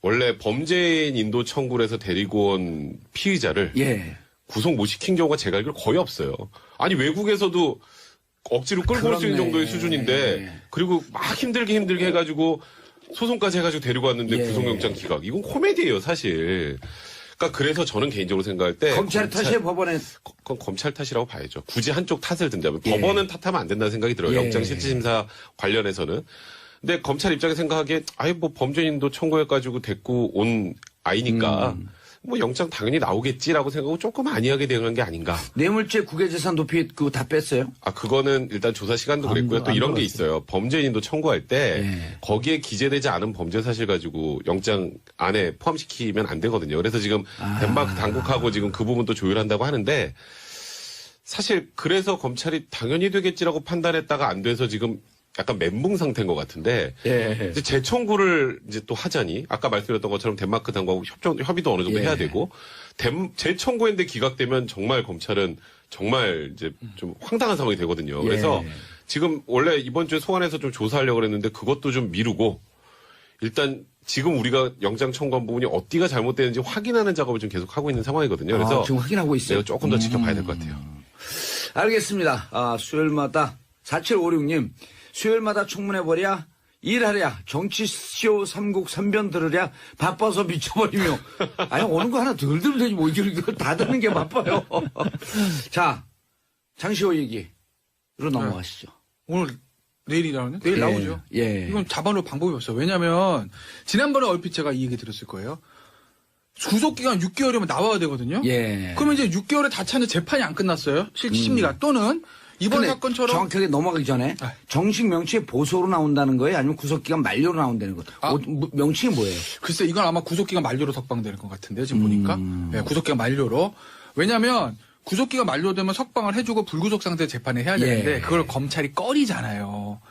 원래 범죄인 인도 청구를 해서 데리고 온 피의자를 예. 구속 못 시킨 경우가 제가 알기로 거의 없어요. 아니 외국에서도 억지로 끌고 올 수 있는 정도의 수준인데 그리고 막 힘들게 해가지고 소송까지 해가지고 데리고 왔는데 예. 구속영장 기각. 이건 코미디예요 사실. 그러니까 그래서 저는 개인적으로 생각할 때 검찰 탓이에요, 법원에. 그건 검찰 탓이라고 봐야죠. 굳이 한쪽 탓을 든다면 예. 법원은 탓하면 안 된다는 생각이 들어요. 예. 영장실질심사 관련해서는. 근데 검찰 입장에 생각하기에 아예 뭐 범죄인도 청구해가지고 데리고 온 아이니까 뭐 영장 당연히 나오겠지라고 생각하고 조금 안이하게 대응한 게 아닌가. 뇌물죄 국외재산 도피 그거 다 뺐어요? 아, 그거는 일단 조사 시간도 그랬고요. 또 이런 게 있어요. 범죄인도 청구할 때 예. 거기에 기재되지 않은 범죄 사실 가지고 영장 안에 포함시키면 안 되거든요. 그래서 지금 덴마크 당국하고 지금 그 부분도 조율한다고 하는데 사실 그래서 검찰이 당연히 되겠지라고 판단했다가 안 돼서 지금 약간 멘붕 상태인 것 같은데 예. 이제 재청구를 이제 또 하자니 아까 말씀드렸던 것처럼 덴마크 당국하고 협의도 어느 정도 예. 해야 되고 재청구했는데 기각되면 정말 검찰은 정말 이제 좀 황당한 상황이 되거든요. 그래서 예. 지금 원래 이번 주에 소환해서 좀 조사하려고 그랬는데 그것도 좀 미루고 일단 지금 우리가 영장 청구한 부분이 어디가 잘못되는지 확인하는 작업을 좀 계속 하고 있는 상황이거든요. 그래서 지금 확인하고 있어요. 내가 조금 더 지켜봐야 될 것 같아요. 알겠습니다. 수요일마다 4756님 수요일마다 청문회버랴 일하랴 정치쇼 삼국 삼변 들으랴 바빠서 미쳐버리며 아니 오는 거 하나 덜 들으면 되지 뭐 이걸 다 듣는 게 바빠요. 자 장시호 얘기로 넘어가시죠. 오늘 내일이라는 내일 예. 나오죠. 예. 이건 잡아놓을 방법이 없어요. 왜냐하면 지난번에 얼핏 제가 이 얘기 들었을 거예요. 구속기간 6개월이면 나와야 되거든요. 예. 그러면 이제 6개월에 다 찼는데 재판이 안 끝났어요. 실질 심리가 또는 이번 근데 사건처럼 정확하게 넘어가기 전에 아. 정식 명칭이 보소로 나온다는 거예요? 아니면 구속기간 만료로 나온다는 거예요? 아. 명칭이 뭐예요? 글쎄 이건 아마 구속기간 만료로 석방되는 것 같은데요. 지금 보니까 네, 구속기간 만료로. 왜냐하면 구속기간 만료되면 석방을 해주고 불구속 상태 재판을 해야 되는데 예. 그걸 검찰이 꺼리잖아요.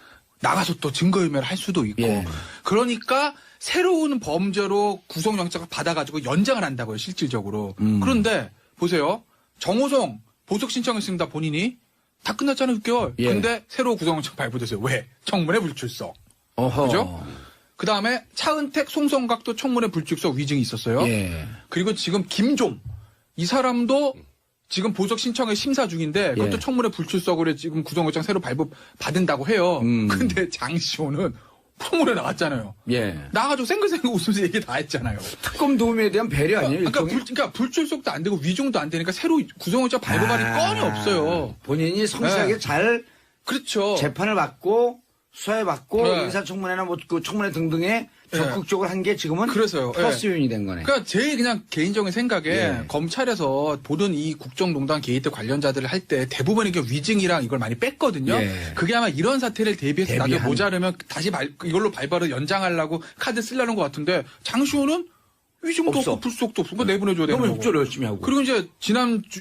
나가서 또 증거인멸을 할 수도 있고. 예. 그러니까 새로운 범죄로 구속영장을 받아가지고 연장을 한다고요. 실질적으로. 그런데 보세요. 정호성 보석 신청했습니다. 본인이. 다 끝났잖아요. 6개월. 예. 근데 새로 구속영장 발부됐어요. 왜? 청문회 불출석. 어허. 그죠? 그 다음에 차은택, 송성각도 청문회 불출석 위증이 있었어요. 예. 그리고 지금 김종 이 사람도 지금 보석 신청에 심사 중인데 그것도 예. 청문회 불출석으로 지금 구속영장 새로 발부 받은다고 해요. 음. 근데 장시호는 청문회 나왔잖아요. 예. 나가지고 생글생글 웃으면서 얘기 다 했잖아요. 특검 도움에 대한 배려 아니에요? 일종의? 그러니까 불출석도 안 되고 위증도 안 되니까 새로 구속영장 발부받을 건이 없어요. 본인이 성실하게 네. 잘 그렇죠. 재판을 받고 수사해받고 네. 인사청문회나 뭐 그 청문회 등등에 적극적으로 한 게 지금은 그래서요. 플러스 요인이 된 거네. 그러니까 제 그냥 개인적인 생각에 예. 검찰에서 보던 이 국정농단 게이트 관련자들을 할 때 대부분 이게 위증이랑 이걸 많이 뺐거든요. 예. 그게 아마 이런 사태를 대비해서 나중에 대비한. 모자르면 다시 이걸로 발발을 연장하려고 카드 쓰려는 것 같은데 장시호는 위증도 없어. 없고 불속도 없고 그거 내보내줘야 되는 너무 거고. 협조를 열심히 하고. 그리고 이제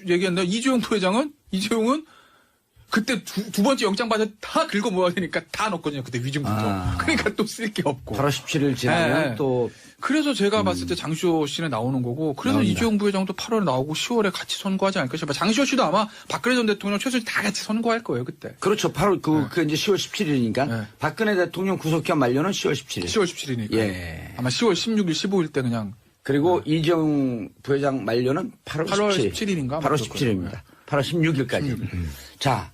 얘기했는데 이재용 부회장은 이재용은 그때 두 번째 영장 받아 다 긁어 모아야 되니까 다 넣었거든요. 그때 위증부터. 아. 그러니까 또 쓸 게 없고. 8월 17일 지나면 예. 또 그래서 제가 봤을 때 장시호 씨는 나오는 거고, 그래서 나옵니다. 이재용 부회장도 8월에 나오고 10월에 같이 선거하지 않을까 싶어요. 장시호 씨도 아마 박근혜 전 대통령 최순실 다 같이 선거할 거예요, 그때. 그렇죠. 8월 그 이제 10월 17일이니까 네. 박근혜 대통령 구속기한 만료는 10월 17일. 10월 17일이니까. 예. 아마 10월 16일, 15일 때 그냥 그리고 이재용 부회장 만료는 8월 8월 17일. 17일인가? 8월 17일입니다. 8월 16일까지. 자,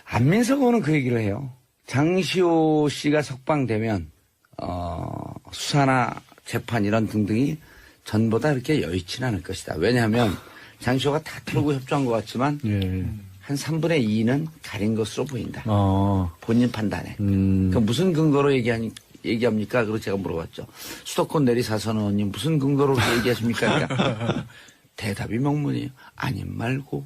안민석 의원은 그 얘기를 해요. 장시호 씨가 석방되면 수사나 재판 이런 등등이 전보다 이렇게 여의치는 않을 것이다. 왜냐하면 장시호가 다 털고 협조한 것 같지만 한 3분의 2는 가린 것으로 보인다. 본인 판단에. 그 무슨 근거로 얘기합니까? 그래서 제가 물어봤죠. 수도권 내리사선 의원님 무슨 근거로 그렇게 얘기하십니까? 그러니까 대답이 명문이에요. 아님 말고.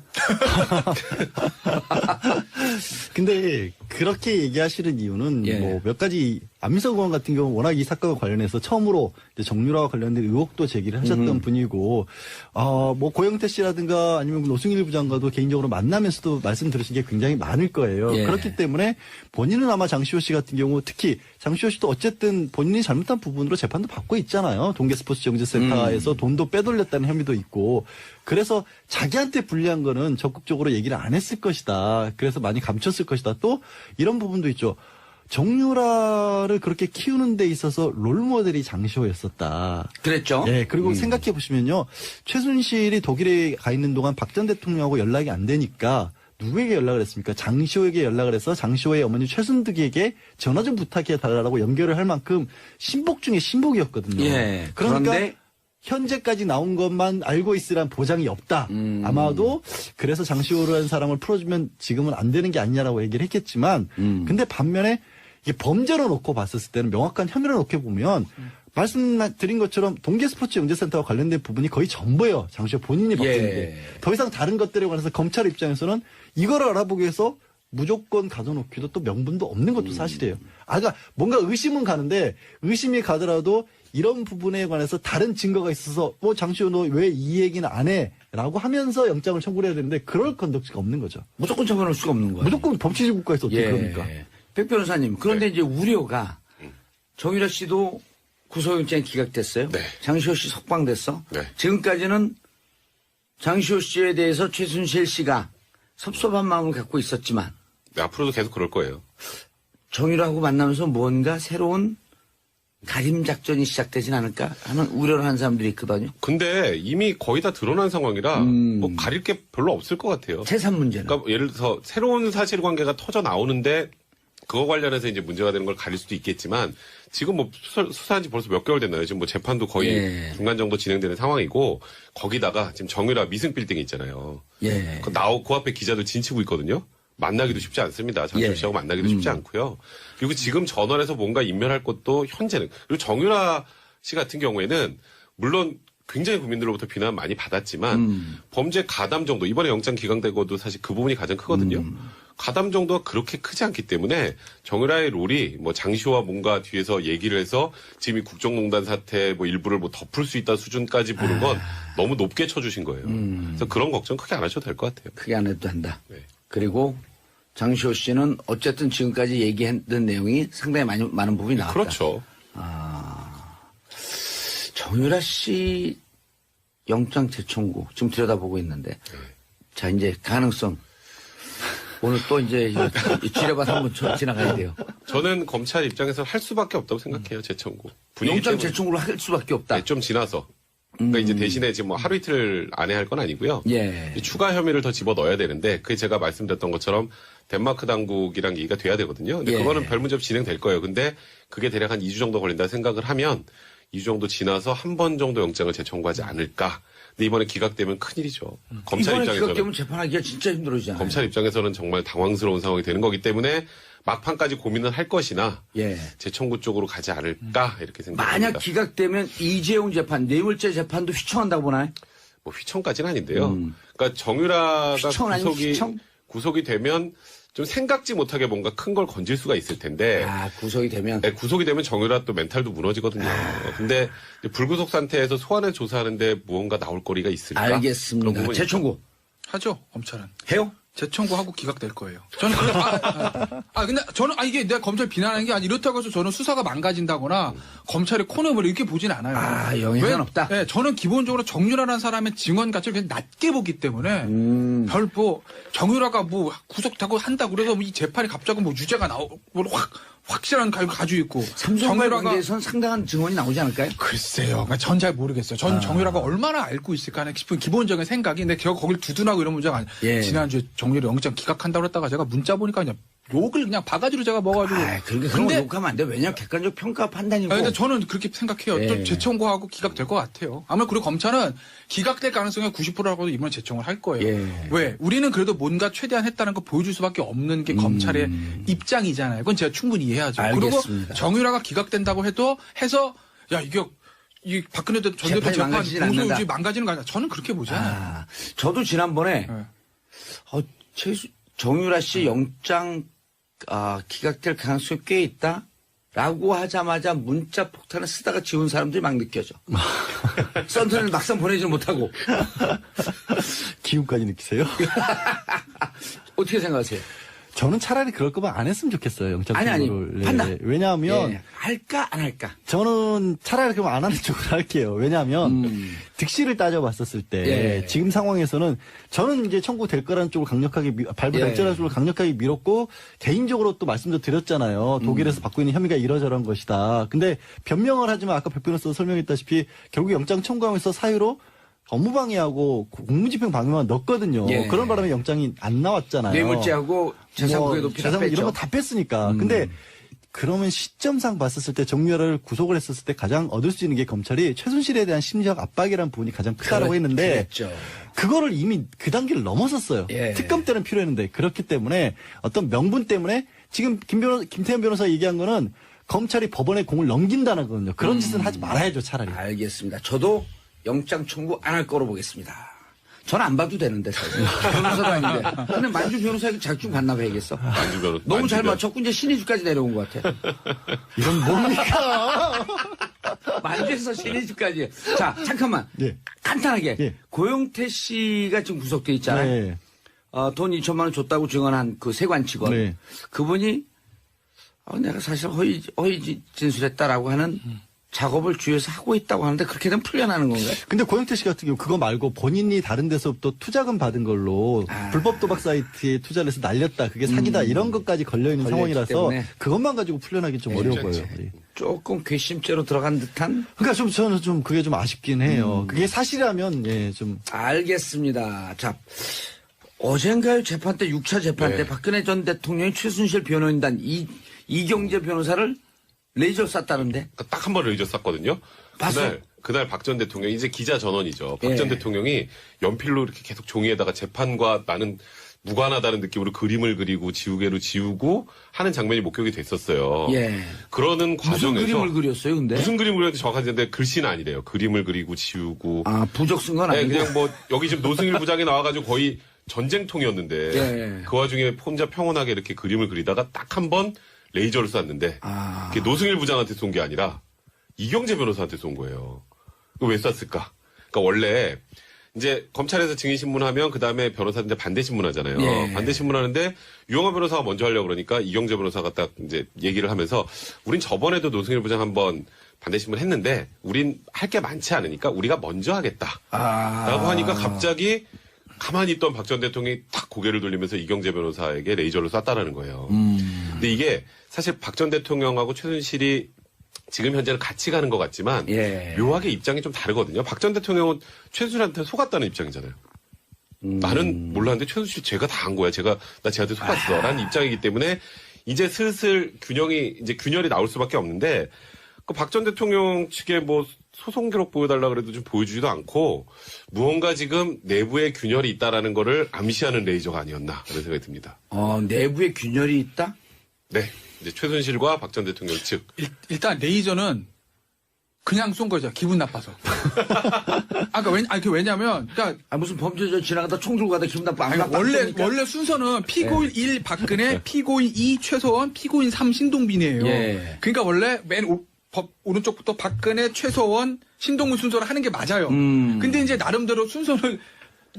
근데 그렇게 얘기하시는 이유는 예. 뭐 몇 가지 안민석 의원 같은 경우 워낙 이 사건과 관련해서 처음으로 이제 정유라와 관련된 의혹도 제기를 하셨던 분이고 뭐 고영태 씨라든가 아니면 노승일 부장과도 개인적으로 만나면서도 말씀 들으신 게 굉장히 많을 거예요. 예. 그렇기 때문에 본인은 아마 장시호 씨 같은 경우 특히 장시호 씨도 어쨌든 본인이 잘못한 부분으로 재판도 받고 있잖아요. 동계 스포츠 정지센터에서 돈도 빼돌렸다는 혐의도 있고 그래서 자기한테 불리한 거는 적극적으로 얘기를 안 했을 것이다. 그래서 많이 감췄을 것이다. 또 이런 부분도 있죠. 정유라를 그렇게 키우는 데 있어서 롤모델이 장시호였었다. 그랬죠? 예, 그리고 생각해 보시면요. 최순실이 독일에 가 있는 동안 박 전 대통령하고 연락이 안 되니까 누구에게 연락을 했습니까? 장시호에게 연락을 해서 장시호의 어머니 최순득에게 전화 좀 부탁해 달라고 연결을 할 만큼 신복 중에 신복이었거든요. 예. 그러니까 그런데 현재까지 나온 것만 알고 있으란 보장이 없다. 아마도 그래서 장시호라는 사람을 풀어주면 지금은 안 되는 게 아니냐라고 얘기를 했겠지만 근데 반면에 이게 범죄로 놓고 봤었을 때는 명확한 혐의로 놓고 보면 말씀드린 것처럼 동계스포츠 영재센터와 관련된 부분이 거의 전부예요. 장시호 본인이 밝힌 게. 더 이상 다른 것들에 관해서 검찰 입장에서는 이걸 알아보기 위해서 무조건 가둬놓기도 또 명분도 없는 것도 사실이에요. 그러니까 뭔가 의심은 가는데 의심이 가더라도 이런 부분에 관해서 다른 증거가 있어서 장시호 너 왜 이 얘기는 안 해? 라고 하면서 영장을 청구를 해야 되는데 그럴 건덕지가 없는 거죠. 무조건 처벌할 수가 없는 거예요. 무조건 법치주의 국가에서 어떻게 그럽니까? 백 변호사님, 그런데 이제 우려가 정유라 씨도 구속영장이 기각됐어요. 네. 장시호 씨 석방됐어. 네. 지금까지는 장시호 씨에 대해서 최순실 씨가 섭섭한 마음을 갖고 있었지만 네, 앞으로도 계속 그럴 거예요. 정유라하고 만나면서 뭔가 새로운 가림 작전이 시작되진 않을까 하는 우려를 하는 사람들이 있거든요. 근데 이미 거의 다 드러난 상황이라 뭐 가릴 게 별로 없을 것 같아요. 재산 문제는. 그러니까 예를 들어서 새로운 사실관계가 터져 나오는데 그거 관련해서 이제 문제가 되는 걸 가릴 수도 있겠지만 지금 뭐 수사한 지 벌써 몇 개월 됐나요? 지금 뭐 재판도 거의 중간 정도 진행되는 상황이고 거기다가 지금 정유라 미승 빌딩이 있잖아요. 그 앞에 기자들 진치고 있거든요. 만나기도 쉽지 않습니다. 장시호 씨하고 만나기도 쉽지 않고요. 그리고 지금 전원에서 뭔가 인멸할 것도 현재는 그리고 정유라 씨 같은 경우에는 물론 굉장히 국민들로부터 비난 많이 받았지만 범죄 가담 정도 이번에 영장 기각되고도 사실 그 부분이 가장 크거든요. 가담 정도가 그렇게 크지 않기 때문에 정유라의 롤이 뭐 장시호와 뭔가 뒤에서 얘기를 해서 지금 이 국정농단 사태 뭐 일부를 뭐 덮을 수 있다는 수준까지 보는 건 너무 높게 쳐주신 거예요. 그래서 그런 걱정 크게 안 하셔도 될 것 같아요. 크게 안 해도 한다. 네. 그리고 장시호 씨는 어쨌든 지금까지 얘기했던 내용이 상당히 많은 부분이 나왔다. 그렇죠. 정유라 씨 영장 재청구 지금 들여다보고 있는데 자 이제 가능성 오늘 또 이제 지뢰밭 한번 지나가야 돼요. 저는 검찰 입장에서 할 수밖에 없다고 생각해요. 재청구. 분위기 영장 때문에. 재청구를 할 수밖에 없다. 네, 좀 지나서. 그러니까 이제 대신에 지금 뭐 하루 이틀 안에 할 건 아니고요. 추가 혐의를 더 집어 넣어야 되는데 그게 제가 말씀드렸던 것처럼 덴마크 당국이랑 얘기가 돼야 되거든요. 근데 그거는 별 문제 없이 진행될 거예요. 근데 그게 대략 한 2주 정도 걸린다 생각을 하면 2주 정도 지나서 한 번 정도 영장을 재청구하지 않을까. 근데 이번에 기각되면 큰일이죠. 검찰 이번에 입장에서는. 기각되면 재판하기가 진짜 힘들어지잖아요. 검찰 입장에서는 정말 당황스러운 상황이 되는 거기 때문에 막판까지 고민을 할 것이나 재청구 쪽으로 가지 않을까 이렇게 생각합니다. 만약 기각되면 이재용 재판, 뇌물죄 재판도 휘청한다고 보나요? 뭐 휘청까지는 아닌데요. 그러니까 정유라가 휘청 아니면 휘청? 구속이 되면 좀 생각지 못하게 뭔가 큰 걸 건질 수가 있을 텐데. 구속이 되면? 네, 구속이 되면 정유라 또 멘탈도 무너지거든요. 근데 불구속 상태에서 소환을 조사하는데 무언가 나올 거리가 있을까? 알겠습니다. 재청구. 하죠, 검찰은. 해요? 재청구하고 기각될 거예요. 저는 근데 저는 이게 내가 검찰 비난하는 게 아니 이렇다고 해서 저는 수사가 망가진다거나 검찰의 코너를 이렇게 보진 않아요. 영향은 없다. 네, 저는 기본적으로 정유라라는 사람의 증언 가치를 그냥 낮게 보기 때문에 별 뭐 정유라가 뭐 구속하고 한다 그래서 이 재판이 갑자기 뭐 유죄가 나오고 확실한 가지고 있고 삼성과의 관계에서는 상당한 증언이 나오지 않을까요? 글쎄요. 전 잘 모르겠어요. 전 정유라가 얼마나 알고 있을까 하는 싶은 기본적인 생각이 근데 제가 거길 두둔하고 이런 문제가 아니에요. 지난주에 정유라 영장 기각한다고 했다가 제가 문자 보니까 그냥 욕을 그냥 바가지로 제가 먹어가지고. 그런 거 욕하면 안 돼. 왜냐면 객관적 평가 판단이고. 근데 저는 그렇게 생각해요. 또 재청구하고 기각될 것 같아요. 아무래도 그리고 검찰은 기각될 가능성이 90%라고도 이번에 재청을 할 거예요. 왜? 우리는 그래도 뭔가 최대한 했다는 거 보여줄 수밖에 없는 게 검찰의 입장이잖아요. 그건 제가 충분히 이해하죠. 알겠습니다. 그리고 정유라가 기각된다고 해서 야 이게 이 박근혜 전 대통령 재판 공소유지 망가지는 거 아니야. 저는 그렇게 보지 않아요. 저도 지난번에 정유라 씨 영장 기각될 가능성이 꽤 있다? 라고 하자마자 문자 폭탄을 쓰다가 지운 사람들이 막 느껴져. 썬트를 막상 보내지 못하고. 기운까지 느끼세요? 어떻게 생각하세요? 저는 차라리 그럴 거면 안 했으면 좋겠어요. 영장 아니, 청구를. 판단. 왜냐하면 예. 할까 안 할까? 저는 차라리 그럼 안 하는 쪽으로 할게요. 왜냐하면 득실을 따져봤었을 때 예. 지금 상황에서는 저는 이제 청구될 거라는 쪽을 강력하게 발부될지라는 쪽을 강력하게 밀었고 개인적으로 또 말씀도 드렸잖아요. 독일에서 받고 있는 혐의가 이러저러한 것이다. 근데 변명을 하지만 아까 백 변호사도 설명했다시피 결국 영장 청구하면서 사유로 업무방해하고 공무집행 방해만 넣었거든요. 예. 그런 바람에 영장이 안 나왔잖아요. 뇌물죄하고 재산국외도 재산 이런 거 다 뺐으니까. 근데 그러면 시점상 봤었을 때 정유라를 구속을 했었을 때 가장 얻을 수 있는 게 검찰이 최순실에 대한 심리적 압박이라는 부분이 가장 크다라고 했는데 그랬죠. 그거를 이미 그 단계를 넘어섰어요. 예. 특검 때는 필요했는데 그렇기 때문에 어떤 명분 때문에 지금 김태현 변호사 얘기한 거는 검찰이 법원에 공을 넘긴다는 거거든요. 그런 짓은 하지 말아야죠, 차라리. 알겠습니다. 저도 영장 청구 안 할 거로 보겠습니다. 저는 안 봐도 되는데, 사실. 변호사도 아닌데. 근데 만주 변호사에게 자격증 반납해야겠어. 만주 변호 너무 잘 맞췄고 이제 신의주까지 내려온 것 같아. 이건 뭡니까? 만주에서 신의주까지. 자, 잠깐만. 예. 간단하게. 예. 고영태 씨가 지금 구속돼 있잖아요. 네. 돈 2천만 원 줬다고 증언한 그 세관 직원. 네. 그분이 내가 사실 허위 진술했다라고 하는 작업을 주위에서 하고 있다고 하는데 그렇게 되면 풀려나는 건가요? 근데 고영태 씨 같은 경우 그거 말고 본인이 다른 데서부터 투자금 받은 걸로 불법 도박 사이트에 투자를 해서 날렸다. 그게 사기다. 이런 것까지 걸려있는 걸려있기 상황이라서 때문에. 그것만 가지고 풀려나기 좀 어려워 보여요. 예. 조금 괘씸죄로 들어간 듯한? 그러니까 저는 좀 그게 좀 아쉽긴 해요. 그게 사실이라면 예, 좀 알겠습니다. 자, 어젠가요 재판 때 6차 재판 때 박근혜 전 대통령이 최순실 변호인단 이경재 변호사를 레이저 쐈다는데? 딱 한 번 레이저 쐈거든요. 봤어요? 그날 박 전 대통령 이제 기자 전원이죠. 박 예. 전 대통령이 연필로 이렇게 계속 종이에다가 재판과 나는 무관하다는 느낌으로 그림을 그리고 지우개로 지우고 하는 장면이 목격이 됐었어요. 예. 그러는 과정에서 무슨 그림을 그렸어요, 근데? 무슨 그림을 그렸는지 정확하지 않은데 글씨는 아니래요. 그림을 그리고 지우고. 부적 쓴 건 네, 아니고. 그냥 뭐 여기 지금 노승일 부장이 나와가지고 거의 전쟁통이었는데 예. 그 와중에 혼자 평온하게 이렇게 그림을 그리다가 딱 한 번 레이저를 쐈는데 그게 노승일 부장한테 쏜 게 아니라 이경재 변호사한테 쏜 거예요. 왜 쐈을까? 그러니까 원래 이제 검찰에서 증인신문하면 그 다음에 변호사한테 반대신문하잖아요. 예. 반대신문하는데 유영하 변호사가 먼저 하려고 그러니까 이경재 변호사가 딱 이제 얘기를 하면서 우린 저번에도 노승일 부장 한번 반대신문 했는데 우린 할 게 많지 않으니까 우리가 먼저 하겠다. 라고 하니까 갑자기 가만히 있던 박 전 대통령이 탁 고개를 돌리면서 이경재 변호사에게 레이저를 쐈다라는 거예요. 근데 이게 사실 박 전 대통령하고 최순실이 지금 현재는 같이 가는 것 같지만 예. 묘하게 입장이 좀 다르거든요. 박 전 대통령은 최순실한테 속았다는 입장이잖아요. 나는 몰랐는데 최순실 제가 다 한 거야. 나 쟤한테 속았어. 라는 입장이기 때문에 이제 슬슬 균열이 나올 수밖에 없는데 그 박 전 대통령 측에 뭐 소송 기록 보여달라 그래도 좀 보여주지도 않고 무언가 지금 내부에 균열이 있다라는 거를 암시하는 레이저가 아니었나 그런 생각이 듭니다. 내부에 균열이 있다? 네. 이제 최순실과 박 전 대통령 측. 일단 레이저는 그냥 쏜 거죠. 기분 나빠서. 왜냐면, 그러니까 무슨 범죄자 지나가다 총 들고 가다 기분 나빠. 원래 순서는 피고인 1 박근혜, 피고인 2 최서원, 피고인 3 신동빈이에요. 예. 그러니까 원래 오른쪽부터 박근혜, 최서원, 신동빈 순서를 하는 게 맞아요. 근데 이제 나름대로 순서를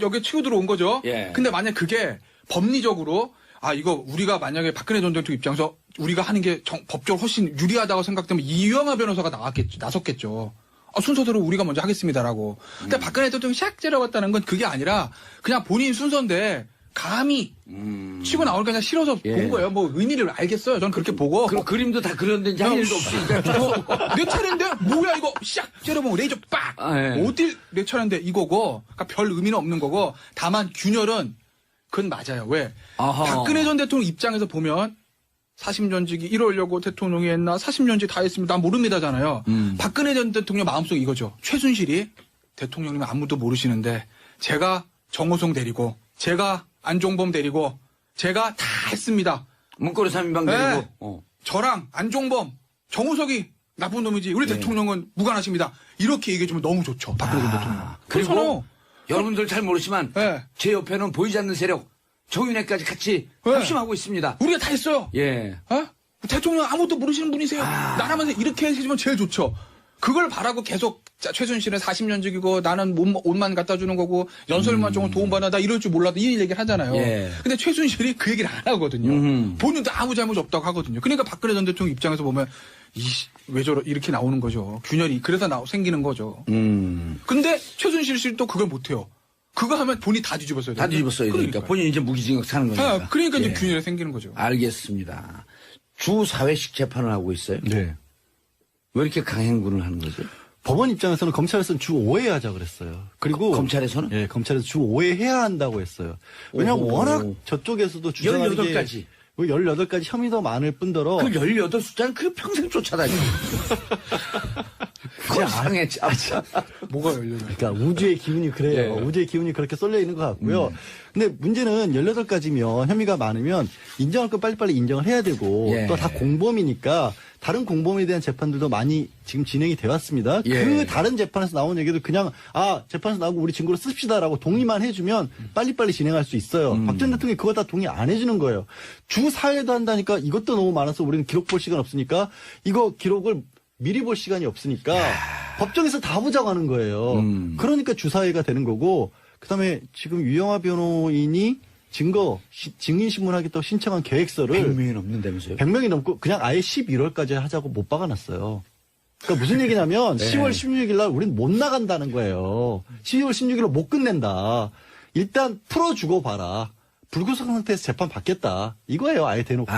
여기 치고 들어온 거죠. 예. 근데 만약 그게 법리적으로 이거 우리가 만약에 박근혜 전 대통령 입장에서 우리가 하는 게 법적으로 훨씬 유리하다고 생각되면 이유영아 변호사가 나섰겠죠. 순서대로 우리가 먼저 하겠습니다라고. 근데 박근혜 대통령이 샥 째려봤다는 건 그게 아니라 그냥 본인 순서인데 감히 치고 나오니까 그냥 싫어서 본 거예요. 뭐 의미를 알겠어요. 저는 그렇게 보고. 그림도 다 그렸는데 할 일도 없으니까. 내 차례인데 뭐야 이거 샥 째려보고 레이저 빡. 예. 어딜 내 차례인데 이거고. 그러니까 별 의미는 없는 거고. 다만 균열은 그건 맞아요. 왜? 박근혜 전 대통령 입장에서 보면 사심전직이 이러려고 대통령이 했나? 사심전직 다 했습니다. 난 모릅니다잖아요. 박근혜 전 대통령 마음속 이거죠. 최순실이 대통령님 아무도 모르시는데 제가 정호성 데리고 제가 안종범 데리고 제가 다 했습니다. 문고리 3인방 데리고. 저랑 안종범, 정호석이 나쁜 놈이지. 우리 대통령은 무관하십니다. 이렇게 얘기해주면 너무 좋죠. 박근혜 전 대통령. 그리고 여러분들 잘 모르지만 제 옆에는 보이지 않는 세력 정윤회까지 같이 합심하고 있습니다. 우리가 다 했어요. 예. 대통령 아무것도 모르시는 분이세요. 나라면서 이렇게 해주면 제일 좋죠. 그걸 바라고 계속 최순실은 40년 죽이고 나는 옷만 갖다 주는 거고 연설만 조금 도움받아 나 이럴 줄 몰라도 이 얘기를 하잖아요. 예. 근데 최순실이 그 얘기를 안 하거든요. 본인도 아무 잘못 없다고 하거든요. 그러니까 박근혜 전 대통령 입장에서 보면 왜 저러 이렇게 나오는 거죠. 균열이 그래서 생기는 거죠. 근데 최순실 씨는 또 그걸 못해요. 그거 하면 본인이 다 뒤집었어요. 다 뒤집었어야 되니까. 본인이 이제 무기징역 사는 거니까. 그러니까 이제 예. 균열이 생기는 거죠. 알겠습니다. 주 4회씩 재판을 하고 있어요. 네. 왜 이렇게 강행군을 하는 거죠? 법원 입장에서는 검찰에서는 주 5회 하자 그랬어요. 그리고 검찰에서는? 예, 검찰에서 주 5회 해야 한다고 했어요. 왜냐하면 오호. 워낙 저쪽에서도 주장하는 18가지. 18가지 혐의도 많을 뿐더러 그 18숫자는 그 평생 쫓아다녀. 세상에 참. 뭐가 열려요? 그러니까 우주의 기운이 그래요. 예. 우주의 기운이 그렇게 쏠려 있는 것 같고요. 근데 문제는 18가지면 혐의가 많으면 인정할 거 빨리빨리 인정을 해야 되고 예. 또 다 공범이니까 다른 공범에 대한 재판들도 많이 지금 진행이 되어 왔습니다. 예. 그 다른 재판에서 나온 얘기도 그냥 재판에서 나오고 우리 증거로 씁시다라고 동의만 해주면 빨리빨리 진행할 수 있어요. 박 전 대통령이 그거 다 동의 안 해주는 거예요. 주 4회도 한다니까 이것도 너무 많아서 우리는 기록 볼 시간 없으니까 이거 기록을 미리 볼 시간이 없으니까 법정에서 다 보자고 하는 거예요. 그러니까 주사회가 되는 거고 그다음에 지금 유영하 변호인이 증인신문하겠다고 신청한 계획서를 100명이 넘는다면서요? 100명이 넘고 그냥 아예 11월까지 하자고 못 박아놨어요. 그러니까 무슨 얘기냐면 10월 16일 날 우린 못 나간다는 거예요. 12월 16일로 못 끝낸다. 일단 풀어주고 봐라. 불구속 상태에서 재판 받겠다. 이거예요. 아예 대놓고.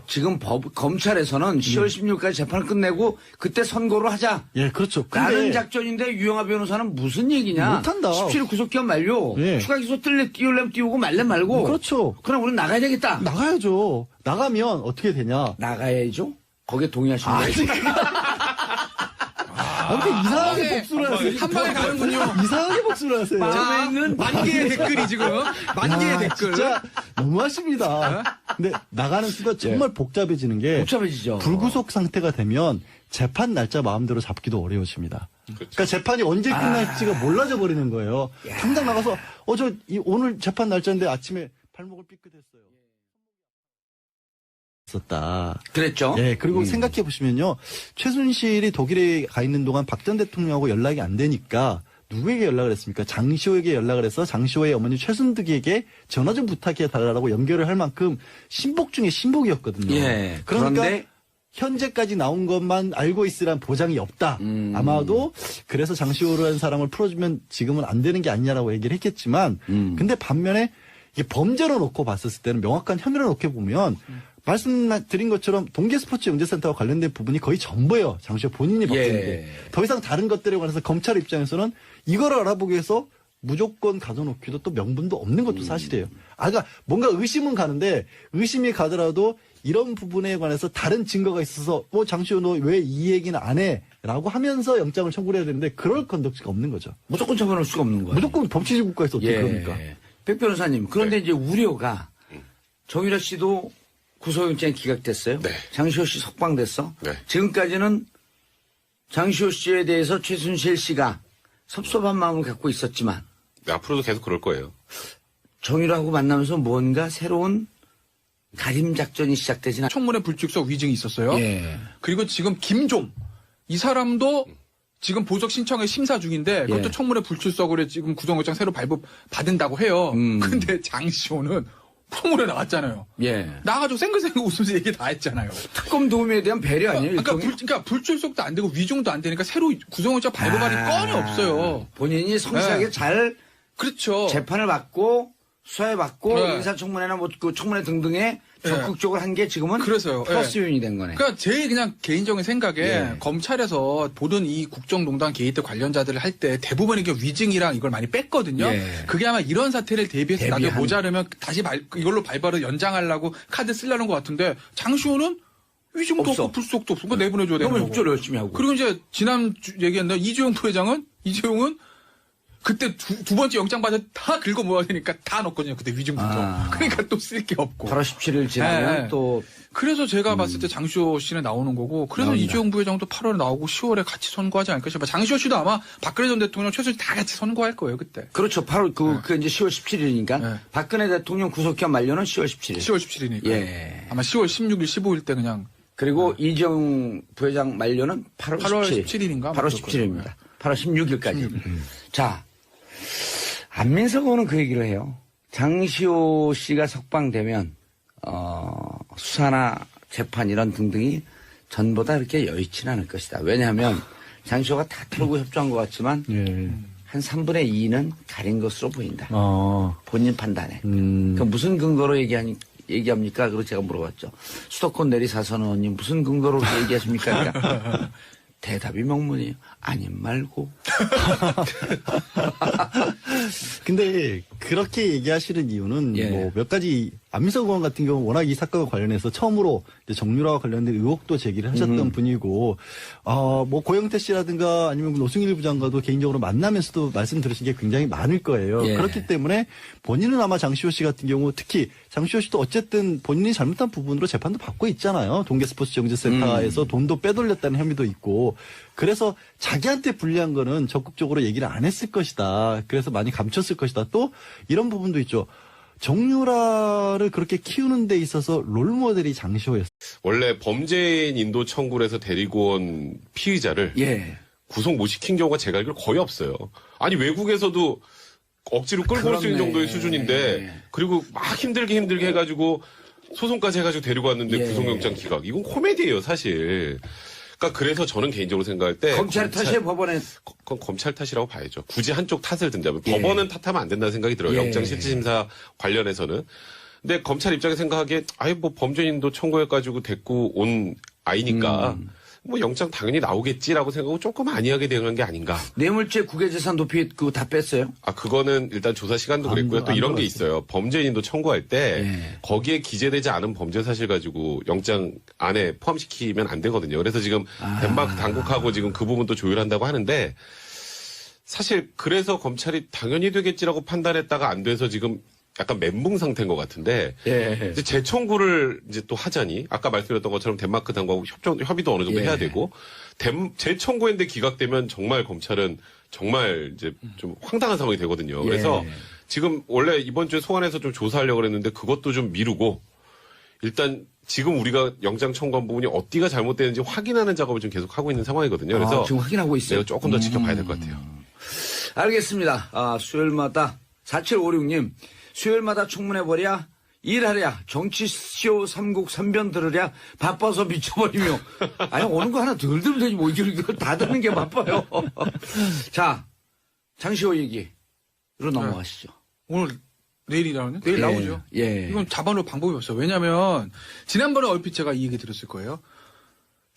지금 검찰에서는 10월 16일까지 재판을 끝내고 그때 선고를 하자. 예, 그렇죠. 다른 작전인데 유영하 변호사는 무슨 얘기냐. 못한다. 17일 구속기한 만료. 예. 추가 기소 띄우려면 띄우고 말려면 말고. 그렇죠. 그럼 우리는 나가야 되겠다. 나가야죠. 나가면 어떻게 되냐. 나가야죠. 거기에 동의하시는 거예요? 이렇게 이상하게 복수를 하세요. 한 방에 가는군요. 이상하게 복수를 하세요. 만 개의 댓글이 지금 만 개의 댓글. 진짜 너무하십니다. 근데 나가는 수가 정말 복잡해지는 게 복잡해지죠. 불구속 상태가 되면 재판 날짜 마음대로 잡기도 어려워집니다. 그러니까 재판이 언제 끝날지가 몰라져 버리는 거예요. 당장 나가서 오늘 재판 날짜인데 아침에 발목을 삐끗했어요. 있었다. 그랬죠. 예, 그리고 생각해 보시면요. 최순실이 독일에 가 있는 동안 박 전 대통령하고 연락이 안 되니까 누구에게 연락을 했습니까? 장시호에게 연락을 해서 장시호의 어머니 최순득에게 전화 좀 부탁해 달라고 연결을 할 만큼 신복 중에 신복이었거든요. 예. 그러니까 그런데 현재까지 나온 것만 알고 있으란 보장이 없다. 아마도 그래서 장시호라는 사람을 풀어주면 지금은 안 되는 게 아니냐라고 얘기를 했겠지만 근데 반면에 이게 범죄로 놓고 봤었을 때는 명확한 혐의로 놓고 보면 말씀드린 것처럼 동계스포츠영재센터와 관련된 부분이 거의 전부예요. 장시호 본인이 바꾼 게. 더 이상 다른 것들에 관해서 검찰 입장에서는 이거를 알아보기 위해서 무조건 가둬놓기도 또 명분도 없는 것도 사실이에요. 그러니까 뭔가 의심은 가는데 의심이 가더라도 이런 부분에 관해서 다른 증거가 있어서 장시호 너 왜 이 얘기는 안 해? 라고 하면서 영장을 청구를 해야 되는데 그럴 건덕지가 없는 거죠. 무조건 처벌할 수가 없는 거예요. 무조건 법치주의 국가에서 어떻게 그럽니까? 백 변호사님, 그런데 이제 우려가 정유라 씨도 구속영장이 기각됐어요. 네. 장시호 씨 석방됐어. 네. 지금까지는 장시호 씨에 대해서 최순실 씨가 섭섭한 마음을 갖고 있었지만 앞으로도 계속 그럴 거예요. 정유라하고 만나면서 뭔가 새로운 가림 작전이 시작되진 청문회 불출석 위증이 있었어요. 예. 그리고 지금 김종 이 사람도 지금 보석 신청에 심사 중인데 그것도 예. 청문회 불출석으로 지금 구속영장 새로 발부 받은다고 해요. 근데 장시호는 청문회 나왔잖아요. 예. 나가지고 생글생글 웃으면서 얘기 다 했잖아요. 특검 도움에 대한 배려 아니에요? 그러니까 불출석도 안 되고 위증도 안 되니까 새로 구속영장 발부받을 건이 없어요. 본인이 성실하게 네. 잘 그렇죠. 재판을 받고 수사에 받고 네. 인사청문회나 그 청문회 등등에 적극적으로 한 게 지금은 그래서요. 플러스 요인이 된 거네. 그러니까 제 그냥 개인적인 생각에 예. 검찰에서 보던 이 국정농단 게이트 관련자들을 할 때 대부분 이게 위증이랑 이걸 많이 뺐거든요. 예. 그게 아마 이런 사태를 대비해서 나중에 대비한. 모자르면 다시 이걸로 발바로 연장하려고 카드 쓰려는 것 같은데 장시호는 위증도 없어. 없고 불속도 없고 그거 내보내줘야 되는 너무 거고. 협조를 열심히 하고. 그리고 이제 얘기했나 이재용 부회장은 이재용은 그때 두 번째 영장 받아 다 긁어 모아야 되니까 다 넣었거든요. 그때 위증부터. 그러니까 또 쓸 게 없고. 8월 17일 지나면 네. 또 그래서 제가 봤을 때 장시호 씨는 나오는 거고, 그래서 나온다. 이재용 부회장도 8월에 나오고 10월에 같이 선고하지 않을까 싶어요. 장시호 씨도 아마 박근혜 전 대통령 최순실 다 같이 선고할 거예요, 그때. 그렇죠. 8월 그 이제 10월 17일이니까 네. 박근혜 대통령 구속기한 만료는 10월 17일. 10월 17일이니까. 예. 아마 10월 16일, 15일 때 그냥 그리고 이재용 부회장 만료는 8월 17일인가? 8월 17일입니다. 8월 16일까지. 자, 안민석 의원은 그 얘기를 해요. 장시호 씨가 석방되면 수사나 재판 이런 등등이 전보다 그렇게 여의치는 않을 것이다. 왜냐하면 장시호가 다 털고 협조한 것 같지만 한 3분의 2는 가린 것으로 보인다. 본인 판단에. 그 무슨 근거로 얘기합니까? 그리고 제가 물어봤죠. 수도권 내리사선 의원님 무슨 근거로 그렇게 얘기하십니까? 그러니까 대답이 명문이에요. 아님 말고. 근데 그렇게 얘기하시는 이유는 뭐 몇 가지 안민석 의원 같은 경우 워낙 이 사건과 관련해서 처음으로 이제 정유라와 관련된 의혹도 제기를 하셨던 분이고 뭐 고영태 씨라든가 아니면 노승일 부장과도 개인적으로 만나면서도 말씀 들으신 게 굉장히 많을 거예요. 그렇기 때문에 본인은 아마 장시호 씨 같은 경우 특히 장시호 씨도 어쨌든 본인이 잘못한 부분으로 재판도 받고 있잖아요. 동계스포츠정치센터에서 돈도 빼돌렸다는 혐의도 있고 그래서 자기한테 불리한 거는 적극적으로 얘기를 안 했을 것이다. 그래서 많이 감췄을 것이다. 또 이런 부분도 있죠. 정유라를 그렇게 키우는 데 있어서 롤모델이 장시호였어요. 원래 범죄인 인도 청구를 해서 데리고 온 피의자를 구속 못 시킨 경우가 제가 알기로 거의 없어요. 아니 외국에서도 억지로 끌고 올 수 있는 정도의 수준인데 그리고 막 힘들게 해가지고 소송까지 해가지고 데리고 왔는데 구속영장 기각. 이건 코미디예요 사실. 그러니까 그래서 저는 개인적으로 생각할 때 검찰 탓이에요, 법원에. 그건 검찰 탓이라고 봐야죠. 굳이 한쪽 탓을 든다면 법원은 탓하면 안 된다는 생각이 들어요. 영장 실질심사 관련해서는. 근데 검찰 입장에 생각하기에 아예 뭐 범죄인도 청구해가지고 데리고 온 아이니까 뭐 영장 당연히 나오겠지라고 생각하고 조금 안이하게 대응한 게 아닌가. 뇌물죄 국외재산 도피 그거 다 뺐어요? 그거는 일단 조사 시간도 그랬고요. 또 이런 게 있어요. 범죄인도 청구할 때 거기에 기재되지 않은 범죄 사실 가지고 영장 안에 포함시키면 안 되거든요. 그래서 지금 덴마크 당국하고 지금 그 부분도 조율한다고 하는데 사실 그래서 검찰이 당연히 되겠지라고 판단했다가 안 돼서 지금 약간 멘붕 상태인 것 같은데 이제 재청구를 이제 또 하자니 아까 말씀드렸던 것처럼 덴마크 당국하고 협의도 어느 정도 해야 되고 재청구했는데 기각되면 정말 검찰은 정말 이제 좀 황당한 상황이 되거든요. 그래서 지금 원래 이번 주에 소환해서 좀 조사하려고 그랬는데 그것도 좀 미루고 일단 지금 우리가 영장 청구한 부분이 어디가 잘못되는지 확인하는 작업을 좀 계속 하고 있는 상황이거든요. 그래서 지금 확인하고 있어요. 내가 조금 더 지켜봐야 될 것 같아요. 알겠습니다. 수요일마다 4756님 수요일마다 청문회버랴 일하랴 정치쇼 삼국 삼변 들으랴 바빠서 미쳐버리며 아니 오는 거 하나 덜 들으면 되지 뭐 이걸 다 듣는 게 바빠요. 자 장시호 얘기로 넘어가시죠. 오늘 내일이라는 내일 나오죠. 이건 잡아놓을 방법이 없어요. 왜냐하면 지난번에 얼핏 제가 이 얘기 들었을 거예요.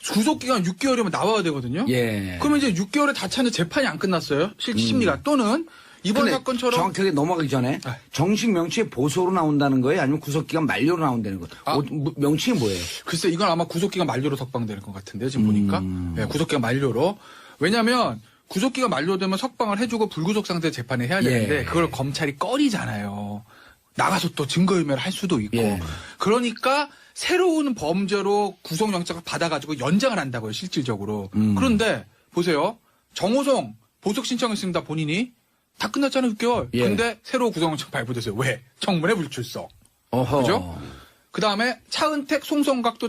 구속기간 6개월이면 나와야 되거든요. 그러면 이제 6개월에 다 차는 재판이 안 끝났어요. 심리가 또는 이번 사건처럼 정확하게 넘어가기 전에 정식 명칭이 보소로 나온다는 거예요? 아니면 구속기간 만료로 나온다는 거예요? 명칭이 뭐예요? 글쎄 이건 아마 구속기간 만료로 석방되는 것 같은데요. 지금 보니까 구속기간 만료로. 왜냐하면 구속기간 만료되면 석방을 해주고 불구속 상태 재판을 해야 되는데 그걸 검찰이 꺼리잖아요. 나가서 또 증거인멸을 할 수도 있고. 그러니까 새로운 범죄로 구속영장을 받아가지고 연장을 한다고요. 실질적으로. 그런데 보세요. 정호성 보석 신청했습니다. 본인이. 다 끝났잖아요, 6개월. 근데 새로 구속영장 발부됐어요. 왜? 청문회 불출석. 그죠? 그 다음에 차은택, 송성각도